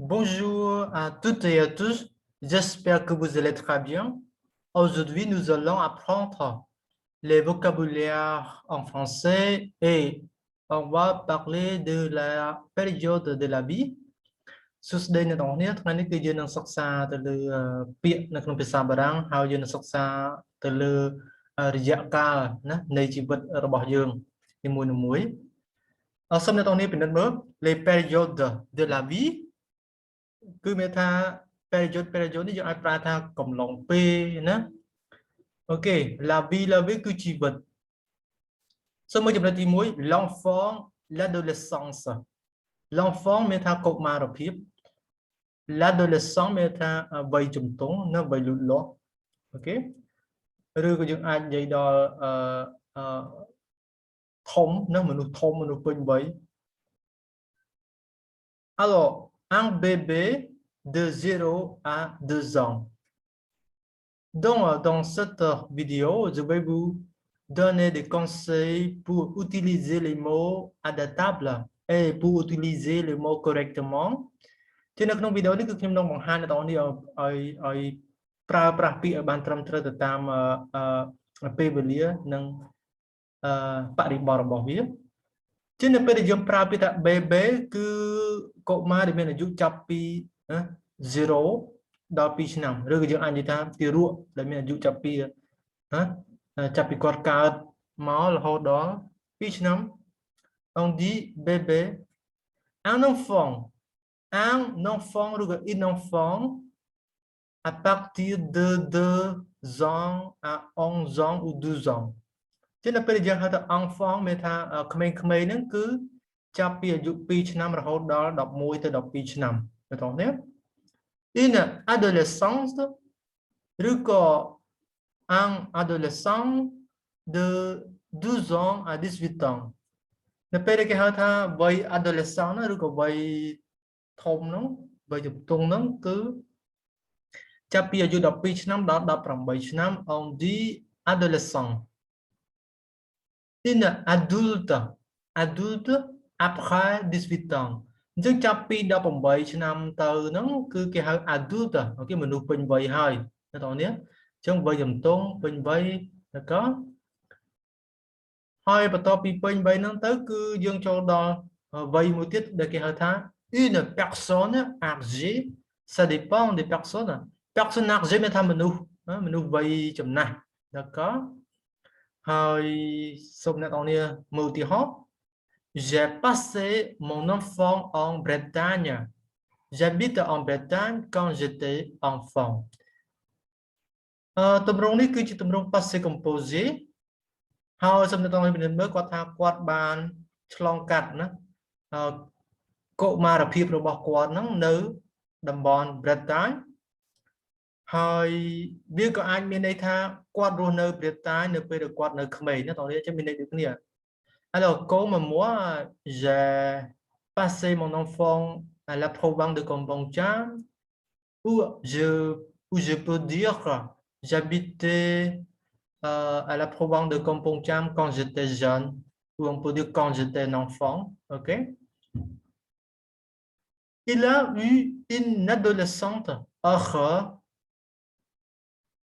Bonjour à toutes et à tous, j'espère que vous allez très bien. Aujourd'hui, nous allons apprendre les vocabulaires en français et on va parler de la période de la vie. សួស្តីអ្នកនរគ្នាថ្ងៃនេះគឺយើងនឹងសិក្សាទៅលើពាក្យនៅក្នុងភាសាបារាំងហើយយើងនឹងសិក្សាទៅលើរយៈកាលណានៃជីវិតរបស់យើងនីមួយៗសូមអ្នកនរគ្នាពិនិត្យមើល les périodes de la vie គឺមានថា period នេះយើងអាចប្រើថាកំឡុងពេលណាអូខេ la vie គឺជីវិតសូមមើលចំណុចទី1 l'enfant l'adolescence l'enfant មានថាកុមារភាព l'adolescent មានថាវ័យជំទង់និងវ័យលូតលាស់អូខេឬក៏យើងអាចនិយាយដល់ធំណាមនុស្សធំមនុស្សពេញវ័យ alors un bébé de 0 à 2 ans. Donc, dans cette vidéo, je vais vous donner des conseils pour utiliser les mots adaptables et pour utiliser les mots correctement. Trên trong video này, tôi sẽបង្ហាញដល់អ្នកឲ្យប្រើប្រាស់ពាក្យឲ្យបានត្រឹមត្រូវទៅតាមពេលវេលានិងបរិបទរបស់វាជានៅពេលដែលយើងប្រើពាក្យថា bébé គឺកុមារដែលមានអាយុចាប់ពី0 ដល់ 2 ឆ្នាំឬក៏យើងអាចនិយាយថាទារកដែលមានអាយុចាប់ពីគាត់កើតមករហូតដល់ 2 ឆ្នាំ on dit bébé un enfantឬក៏ un enfant à partir de 2 ans à 11 ans ou 12 ans ជានៅពេលដែលយើងហៅថា enfant មានថាក្មេងៗហ្នឹងគឺចាប់ពីអាយុ 2 ឆ្នាំរហូតដល់ 11 ទៅ 12 ឆ្នាំបងប្អូនណា une adolescence ឬក៏ un adolescent de 12 ans à 18 ans នៅពេលដែលគេហៅថាវ័យ adolescent ឬក៏វ័យធំហ្នឹងវ័យជំទង់ហ្នឹងគឺចាប់ពីអាយុ 12 ឆ្នាំដល់ 18 ឆ្នាំ on dit adolescent une adulte après 18 ans អញ្ចឹងចាប់ពី 18 ឆ្នាំទៅហ្នឹងគឺគេហៅ adulte អូខេមនុស្សពេញវ័យហើយអ្នកនរនេះអញ្ចឹងវ័យជំទង់ពេញវ័យតើក៏ហើយបន្ទាប់ពីពេញវ័យហ្នឹងទៅគឺយើងចូលដល់វ័យមួយទៀតដែលគេហៅថា une personne âgée ça dépend des personnes personne âgée មានថាមនុស្សវ័យចំណាស់តើក៏ហើយសូមអ្នកនរនេះមើលឧទាហរណ៍ j'ai passé mon enfant en Bretagne j'habite en Bretagne quand j'étais enfant ទម្រង់នេះគឺជាទម្រង់ passé composé ហើយសូមអ្នកនរនេះមើលគាត់ថាគាត់បានឆ្លងកាត់ណាកុមារភាពរបស់គាត់ហ្នឹងនៅតំបន់ Bretagne ហើយវាក៏អាចមានន័យថាគាត់រស់នៅ Bretagne នៅពេលដែលគាត់នៅក្មេងណាតោះនេះមានន័យដូចគ្នា alors comme moi j'ai passé mon enfant à la province de Kompongcham où je peux dire que j'habitais à la province de Kompongcham quand j'étais jeune ou on peut dire quand j'étais un enfant, ok. Il a eu une adolescente heureux.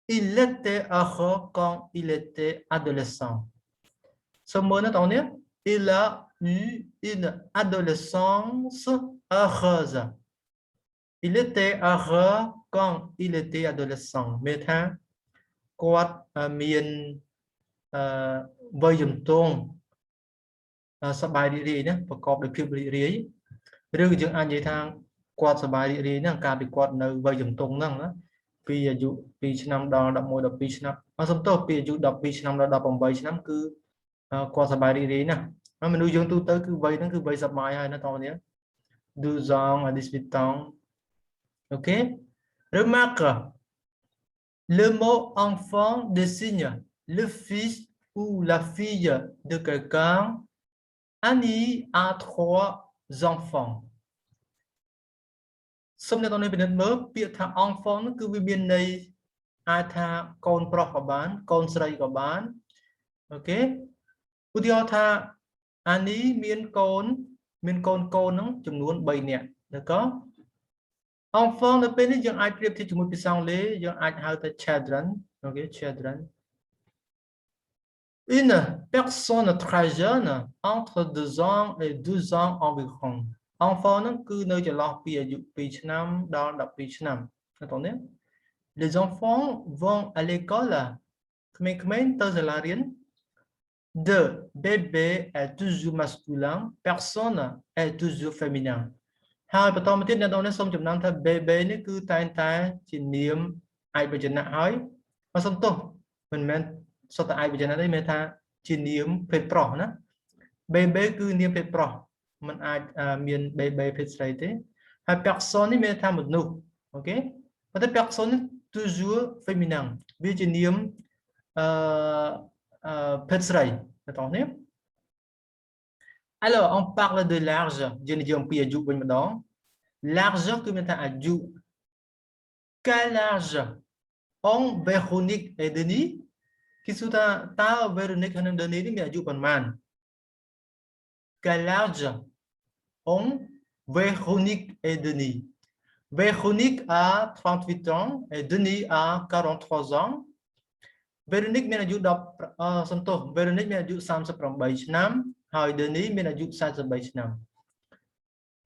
Il était heureux quand il était adolescent. Ce mot il a eu une adolescence heureuse. Il était heureux quand il était adolescent. Maisគាត់មានវ័យជំទង់សប្បាយរីករាយណាប្រកបដោយភាពរីករាយឬក៏យើងអាចនិយាយថាគាត់សប្បាយរីករាយហ្នឹងកាលពីគាត់នៅវ័យជំទង់ហ្នឹងណាពីអាយុ 2 ឆ្នាំដល់ 11 12 ឆ្នាំសំទោសពីអាយុ 12 ឆ្នាំដល់ 18 ឆ្នាំគឺគាត់សប្បាយរីករាយណាស់មនុស្សយើងទូទៅគឺវ័យហ្នឹងគឺវ័យសប្បាយហើយណាតោះនេះ 12 ans à 18 ans OK remarque le mot enfant désigne le fils ou la fille de quelqu'un. Annie a 3 enfants. សូមអ្នកនរនេះពិនិត្យមើលពាក្យថា enfant គឺវាមានន័យអាចថាកូនប្រុសក៏បានកូនស្រីក៏បានអូខេឧទាហរណ៍ថា Annie មានកូនហ្នឹងចំនួន 3 នាក់តើក៏ enfant នៅពេលនេះយើងអាចប្រៀបធៀបជាមួយភាសាអង់គ្លេសយើងអាចហៅថា children អូខេ children une personne très jeune entre 2 ans et 12 ans environ enfant ហ្នឹងគឺនៅចន្លោះពីអាយុ2ឆ្នាំដល់12ឆ្នាំឃើញទេ les enfants vont à l'école ក្មេងៗទៅសាលារៀន de bébé est toujours masculin personne est toujours féminin ហើយបន្តមកទៀតអ្នកនរនេះសូមចំណាំថា bébé នេះគឺតែងតែជានាមឯកវចនៈហើយបើសុំទោសមិនមែនសុទ្ធតែឯកវចនៈទេមានថាជានាមភេទប្រុសណា bébé គឺនាមភេទប្រុសមិនអាចមាន bébé ភេទស្រីទេហើយ personne នេះមានថាមនុស្សអូខេប៉ុន្តែ personne នេះ toujours féminin វាជានាមភេទស្រីអ្នកនរនេះ alors on parle de l'âge យើងនិយាយអំពីអាយុវិញម្ដង l'âge គឺមានថាអាយុ quel âge ont Véronique et Denis គេសួរថាតើ Véronique ហើយនិង Denis នេះមានអាយុប៉ុន្មាន quel âge ont Véronique et Denis Véronique a 38 ans et Denis a 43 ans Véronique មានអាយុ10សន្ទុះ Véronique មានអាយុ38ឆ្នាំហើយ Denis មានអាយុ43ឆ្នាំ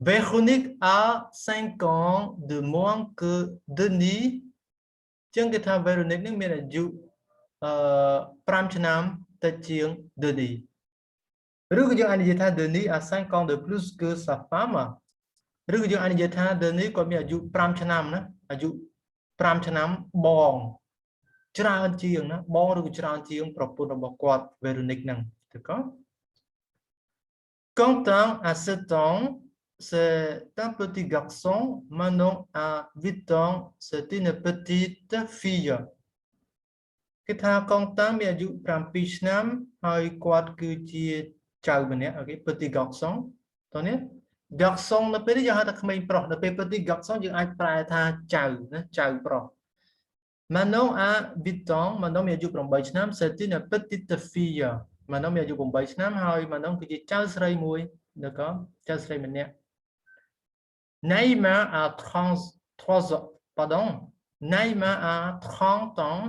Véronique a 5 ans de moins que Denis ចឹងគេថា Véronique នឹងមានអាយុ5ឆ្នាំតិចជាង Denis ឬក៏យើងអាចនិយាយថា Denis a 5 ans de plus que sa femme ឬក៏យើងអាចនិយាយថា Denis គាត់មានអាយុ5ឆ្នាំណាអាយុ5ឆ្នាំបងច្រើនជាងណាបងឬក៏ច្រើនជាងប្រពន្ធរបស់គាត់ Véronique ហ្នឹងទៅក៏ Quentin a 7 ans c'est un petit garçon Manon a 8 ans c'est une petite fille គេថា Quentin មានអាយុ7ឆ្នាំហើយគាត់គឺជាចៅម្នាក់អូខេ petit garçon តោះនេះ garçon នៅពេលនេះយើងហៅថាក្មេងប្រុសនៅពេល petit garçon យើងអាចប្រែថាចៅណាចៅប្រុស Manon a 8 ans Manon មានអាយុ8ឆ្នាំ c'est une petite fille Manon មានអាយុ8ឆ្នាំហើយ Manon គឺជាចៅស្រីមួយនៅក៏ចៅស្រីម្នាក់ Naïma a 33 ans pardon Naïma a 30 ans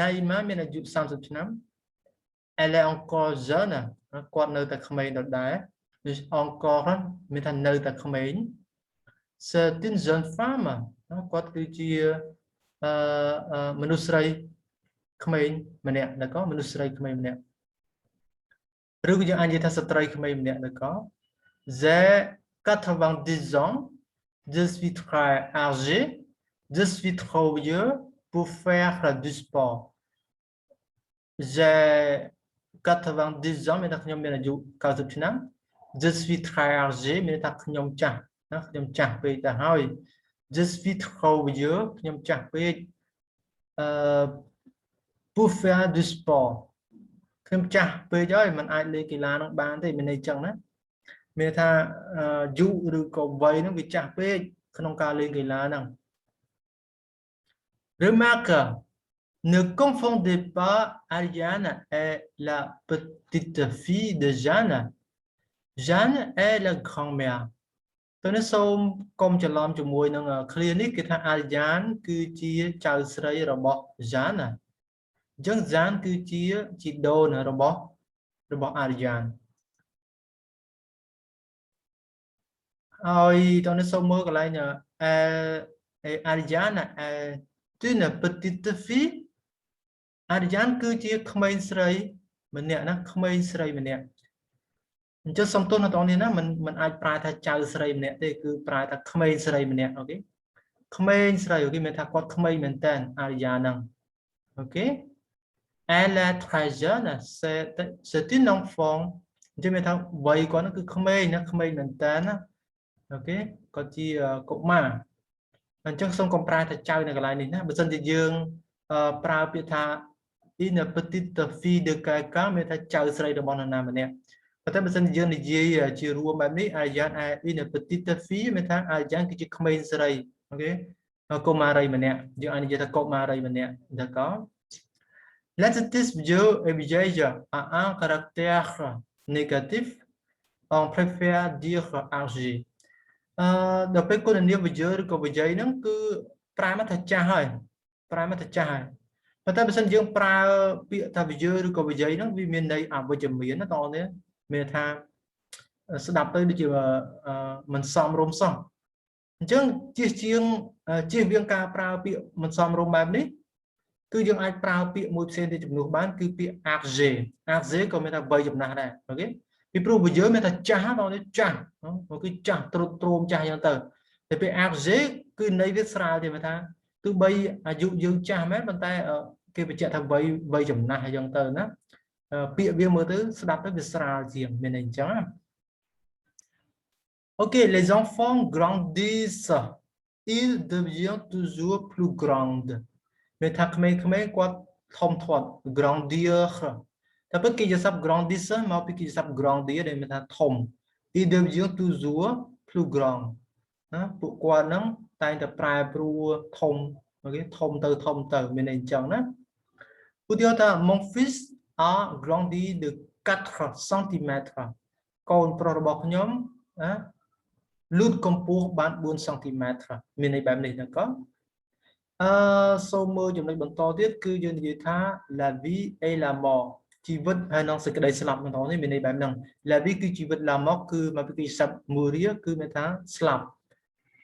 Naïma មានអាយុ30ឆ្នាំ elle est encore jeune គាត់នៅតែក្មេងដដែល encore មានថានៅតែក្មេង c'est une jeune femme គាត់គឺជាមនុស្សស្រីក្មេងម្នាក់ណាក៏មនុស្សស្រីក្មេងម្នាក់ឬក៏យើងអាចនិយាយថាស្ត្រីក្មេងម្នាក់ណាក៏ j'ai 90 ans je suis très âgé je suis trop vieux pour faire du sport j'ai 90 ans មានថាខ្ញុំមានអាយុ90ឆ្នាំ je suis très âgé មានថាខ្ញុំចាស់ណាខ្ញុំចាស់ពេកទៅហើយ je suis trop vieux ខ្ញុំចាស់ពេកpour faire du sport ខ្ញុំចាស់ពេកហើយមិនអាចលេងកីឡានោះបានទេមានន័យចឹងណាមានថាយុឬក៏វ័យនោះវាចាស់ពេកក្នុងការលេងកីឡាហ្នឹង Remarque ne confondez pas Ariane est la petite fille de Jeanne Jeanne est la grand-mère តើនេះសូមកុំច្រឡំជាមួយនឹង clear នេះគេថា Ariane គឺជាចៅស្រីរបស់ Jeanne អញ្ចឹង Jeanne គឺជាជីដូនរបស់ Ariane ហើយតើនេះសូមមើលកន្លែង Ariane est une petite fille Ariane គឺជាក្មេងស្រីម្នាក់ណាក្មេងស្រីម្នាក់អញ្ចឹងសំទោសអ្នកនរនេះណាមិនអាចប្រើថាចៅស្រីម្នាក់ទេគឺប្រើថាក្មេងស្រីម្នាក់អូខេក្មេងស្រីអូខេមានថាគាត់ក្មេងមែនតើ Ariane ហ្នឹងអូខេ Elle est très jeune c'est une enfant អញ្ចឹងមានថាវ័យគាត់ហ្នឹងគឺក្មេងណាក្មេងមែនតើណាអូខេគាត់ជាកុមារអញ្ចឹងសូមកុំប្រើថាចៅនៅកន្លែងនេះណាបើមិនជាយើងប្រើពាក្យថា une petite fille de quelqu'un មានថាចៅស្រីរបស់នរណាម្នាក់ប៉ុន្តែបើមិនយើងនិយាយជារួមបែបនេះ Ariane est une petite fille មានថា Ariane គឺជាក្មេងស្រីអូខេកុមារីម្នាក់យើងអាចនិយាយថាកុមារីម្នាក់ d'accord L'adjectif vieux et vieille a un caractère négatif on préfère dire âgé ដល់ពេលគុណនាមវិជ័យឬក៏វិជ័យហ្នឹងគឺប្រើមកថាចាស់ហើយប្រើមកថាចាស់ហើយប៉ុន្តែបើសិនយើងប្រើពាក្យថាវិជ័យឬក៏វិជ័យហ្នឹងវាមានន័យអវិជ្ជមានណាបងប្អូនមានថាស្ដាប់ទៅដូចជាមិនសមរម្យសោះអញ្ចឹងជៀសវាងការប្រើពាក្យមិនសមរម្យបែបនេះគឺយើងអាចប្រើពាក្យមួយផ្សេងទៀតជំនួសបានគឺពាក្យ âgé ក៏មានថាវ័យចំណាស់ដែរអូខេពីព្រោះវិជ័យមានថាចាស់បងនេះចាស់គឺចាស់ទ្រុឌទ្រោមចាស់អញ្ចឹងទៅតែពាក្យ âgé គឺន័យវាស្រាលទេថាទោះបីអាយុយើងចាស់មែនប៉ុន្តែគេបញ្ជាក់ថាវ័យចំណាស់អញ្ចឹងទៅណាពាក្យវាមើលទៅស្ដាប់ទៅវាស្រាលជាងមានន័យអញ្ចឹងណាOK, les enfants grandissent. Ils deviennent toujours plus grands. មានថាក្មេងៗគាត់ធំធាត់ grandir តែពិតគេជាសព្ទ grandis មកពីគេជាសព្ទ grandir ដែលមានថាធំ ils deviennent toujours plus grands ណាពួកគាត់ហ្នឹងតែងតែប្រែប្រួលធំអូខេធំទៅមានន័យអញ្ចឹងណាឧទាហរណ៍ថា mon fils a grandi de 4 cm កូនប្រុសរបស់ខ្ញុំណាលូតកម្ពស់បាន4 cm មានន័យបែបនេះហ្នឹងក៏សូមមើលចំណុចបន្តទៀតគឺយើងនិយាយថា la vie et la mort ជីវិតហើយនិងសេចក្តីស្លាប់បន្តនេះមានន័យបែបហ្នឹង la vie គឺជីវិត la mort គឺមកពីសព្ទ mourir គឺមានថាស្លាប់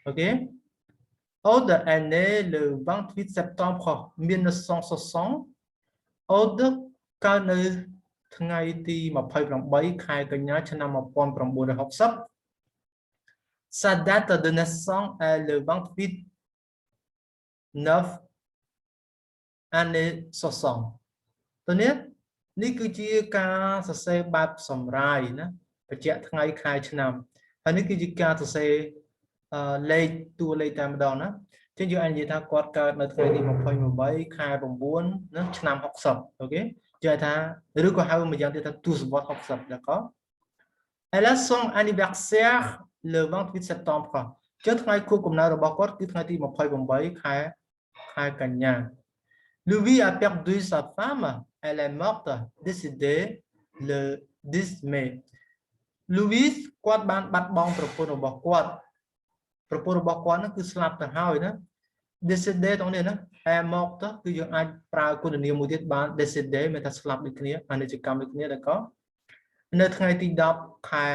អូខេ Aude est né le 28 septembre 1960 Aude កើតនៅថ្ងៃទី28ខែកញ្ញាឆ្នាំ1960 Sa date de naissance est le 28 9 année 60តើនេះគឺជាការសរសេរបែបសម្រាយណាបញ្ជាក់ថ្ងៃខែឆ្នាំហើយនេះគឺជាការសរសេរលេខតួលេខតែម្ដងណាចឹងយើងអាចនិយាយថាគាត់កើតនៅថ្ងៃទី28ខែ9ណាឆ្នាំ60អូខេនិយាយថាឬក៏ហៅមួយយ៉ាងទៀតថាទសវត្ស60d'accord Elle a son anniversaire le 28 septembre ចឹងថ្ងៃខួបកំណើតរបស់គាត់គឺថ្ងៃទី28ខែកញ្ញា Louis a perdu sa femme elle est morte décédée le 10 mai Louis គាត់បានបាត់បង់ប្រពន្ធរបស់គាត់ហ្នឹងគឺស្លាប់ទៅហើយណា décédé តោះនេះណា est morte គឺយើងអាចប្រើគុណនាមមួយទៀតបាន décédé មានថាស្លាប់ដូចគ្នាអានិច្ចកម្មដូចគ្នាដែរក៏នៅថ្ងៃទី10ខែ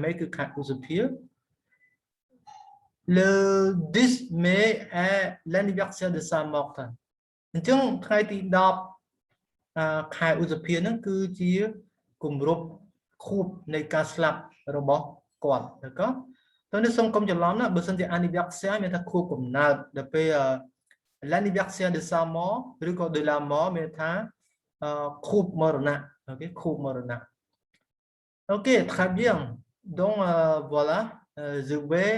មេគឺខែឧសភា Le 10 mai est l'anniversaire de sa mort អញ្ចឹងថ្ងៃទី10ខែឧសភាហ្នឹងគឺជាគម្រប់ខួបនៃការស្លាប់របស់គាត់ដែរក៏តើនេះសូមកុំច្រឡំណាបើសិនជា anniversaire មានថាខួបកំណើតដល់ពេល l'anniversaire de sa mort ឬក៏ de la mort មានថាខួបមរណៈអូខេខួបមរណៈOK très bien donc voilà je vais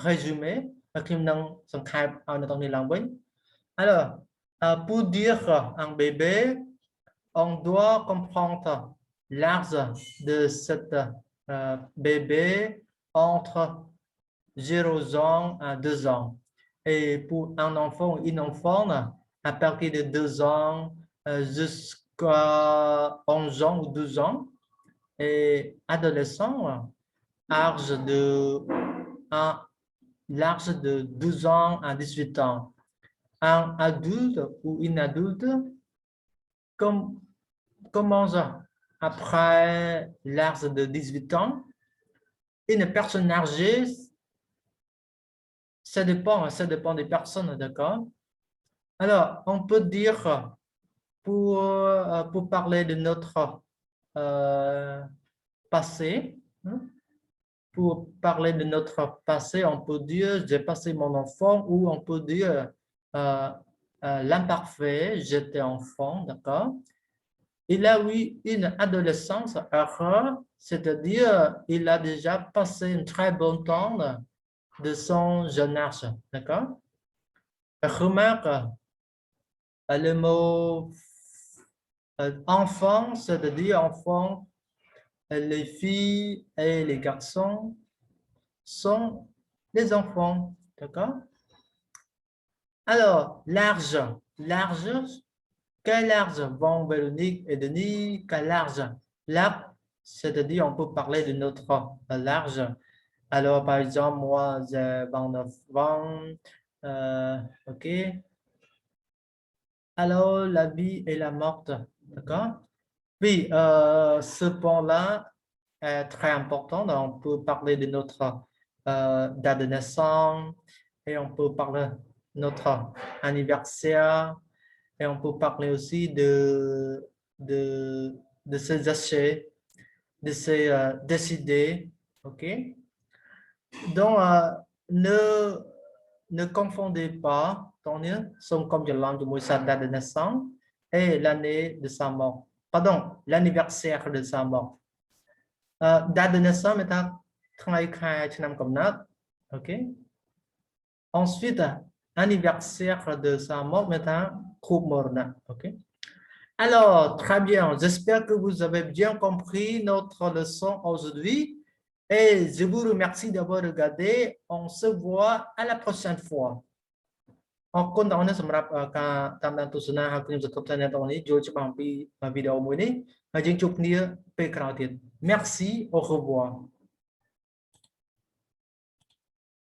résumer ខ្ញុំនឹងសង្ខេបឲ្យនៅក្នុងនេះឡើងវិញ alors pour dire un bébé on doit comprendre l'âge de cet bébé entre 0 ans à 2 ans. Et pour un enfant ou une enfant, à partir de 2 ans jusqu'à 11 ans ou 12 ans, et adolescent, l'âge de 12 ans à 18 ans. Un adulte ou une adulte commence après l'âge de 18 ans. Une personne âgée, ça dépend des personnes, d'accord? Alors, on peut dire, pour parler de notre passé, hein, pour parler de notre passé, on peut dire j'ai passé mon enfant ou on peut dire l'imparfait, j'étais enfant, d'accord? Il a eu une adolescence heureuse, c'est-à-dire il a déjà passé un très bon temps de son jeune âge, d'accord? Remarque, le mot enfant, c'est-à-dire enfant, les filles et les garçons sont les enfants, d'accord? Alors, large, quel large? Bon, Véronique et Denis, quel large? Large, c'est-à-dire on peut parler de notre large. Alors, par exemple, moi, j'ai 29 ans. OK. Alors, la vie et la mort. D'accord? Oui, ce point-là est très important. Donc, on peut parler de notre date de naissance et on peut parler de notre anniversaire et on peut parler aussi de ces achats, de ces décidés. OK? Donc, ne, ne confondez pas, sont comme de l'an de sa date de naissance et l'année de sa mort. Pardon, l'anniversaire de sa mort. Date de naissance មានថាថ្ងៃខែឆ្នាំកំណើត OK. Ensuite, anniversaire de sa mort មានថាខួបមរណៈ OK. Alors, très bien. J'espère que vous avez bien compris notre leçon aujourd'hui et je vous remercie d'avoir regardé. On se voit à la prochaine fois. អរគុណបងប្អូនសម្រាប់ការតាមដានទស្សនាហើយខ្ញុំសង្ឃឹមថាអ្នកទាំងអស់នេះយល់ច្បាស់អំពីវីដេអូមួយនេះហើយយើងជួបគ្នាពេលក្រោយទៀត Merci, au revoir.